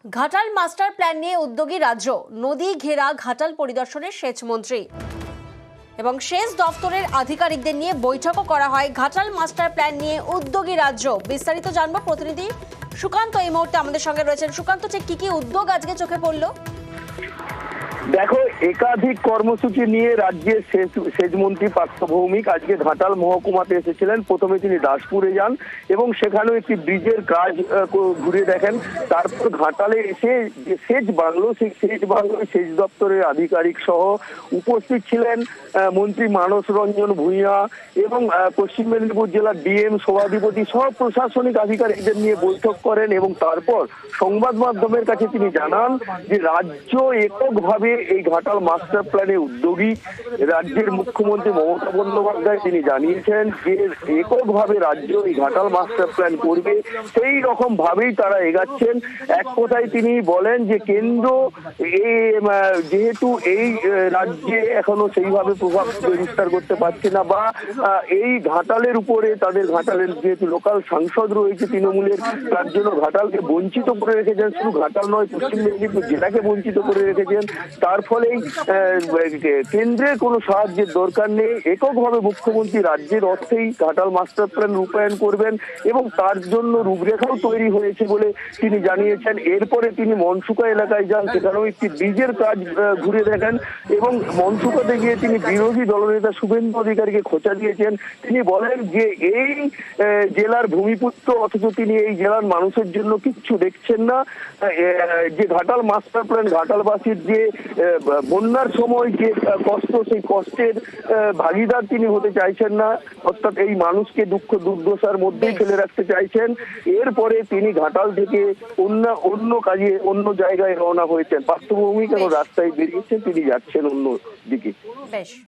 Ghatal master plan নিয়ে উদ্যোগী রাজ্য। নদী ঘেরা ঘাটাল পরিদর্শনের সেচ মন্ত্রী এবং সেচ দপ্তরের আধিকারিকদের নিয়ে বৈঠকও করা হয়। ঘাটাল মাস্টার প্ল্যান নিয়ে উদ্যোগী রাজ্য, বিস্তারিত জানবো প্রতিনিধি সুকান্ত এই মুহূর্তে আমাদের সঙ্গে রয়েছেন। সুকান্ত, ঠিক কি উদ্যোগ আজকে চোখে পড়লো? দেখো, একাধিক কর্মসূচি নিয়ে রাজ্যের সেচ মন্ত্রী পার্থ ভৌমিক আজকে ঘাটাল মহকুমাতে এসেছিলেন। প্রথমে তিনি দাসপুরে যান এবং সেখানেও একটি ব্রিজের কাজ ঘুরে দেখেন। তারপর ঘাটালে এসে যে সেচ বাংলো, সেই সেচ বাংলোয় সেচ দপ্তরের আধিকারিক সহ উপস্থিত ছিলেন মন্ত্রী মানস রঞ্জন ভূঁইয়া এবং পশ্চিম মেদিনীপুর জেলার ডিএম সভাধিপতি সব প্রশাসনিক আধিকারিকদের নিয়ে বৈঠক করেন এবং তারপর সংবাদ মাধ্যমের কাছে তিনি জানান যে রাজ্য এককভাবে এই ঘাটাল মাস্টার প্ল্যানে উদ্যোগী। রাজ্যের মুখ্যমন্ত্রী মমতা বন্দ্যোপাধ্যায় তিনি জানিয়েছেন যে এককভাবে রাজ্য এই ঘাটাল মাস্টার প্ল্যান করবে, সেই রকম ভাবেই তারা এগাচ্ছেন। এক কথায় তিনি বলেন যে কেন্দ্র যেহেতু এই রাজ্যে এখনো সেইভাবে প্রভাব বিস্তার করতে পারছে না বা এই ঘাটালের উপরে তাদের ঘাটালের যেহেতু লোকাল সাংসদ রয়েছে তৃণমূলের, তার জন্য ঘাটালকে বঞ্চিত করে রেখেছেন। শুধু ঘাটাল নয়, পশ্চিম মেদিনীপুর জেলাকে বঞ্চিত করে রেখেছেন। তার ফলেই কেন্দ্রের কোনো সাহায্যের দরকার নেই, এককভাবে মুখ্যমন্ত্রী রাজ্যের অর্থেই ঘাটাল মাস্টার প্ল্যান রূপায়ণ করবেন এবং তার জন্য রূপরেখাও তৈরি হয়েছে বলে তিনি জানিয়েছেন। এরপরে তিনি মনসুকা এলাকায় যান, সেখানেও একটি ব্রিজের কাজ ঘুরে দেখেন এবং মনসুকাতে গিয়ে তিনি বিরোধী দলনেতা শুভেন্দু অধিকারীকে খোঁচা দিয়েছেন। তিনি বলেন যে এই জেলার ভূমিপুত্র অথচ তিনি এই জেলার মানুষের জন্য কিচ্ছু দেখছেন না। যে ঘাটাল মাস্টার প্ল্যান ঘাটালবাসীর যে বন্যার সময় যে কষ্ট, সেই কষ্টের ভাগিদার তিনি হতে চাইছেন না, অর্থাৎ এই মানুষকে দুঃখ দুর্দশার মধ্যেই ফেলে রাখতে চাইছেন। এরপরে তিনি ঘাটাল থেকে অন্য কাজে অন্য জায়গায় রওনা হয়েছেন। পার্থ ভৌমিক এখন রাস্তায় বেরিয়েছেন, তিনি যাচ্ছেন অন্য দিকে।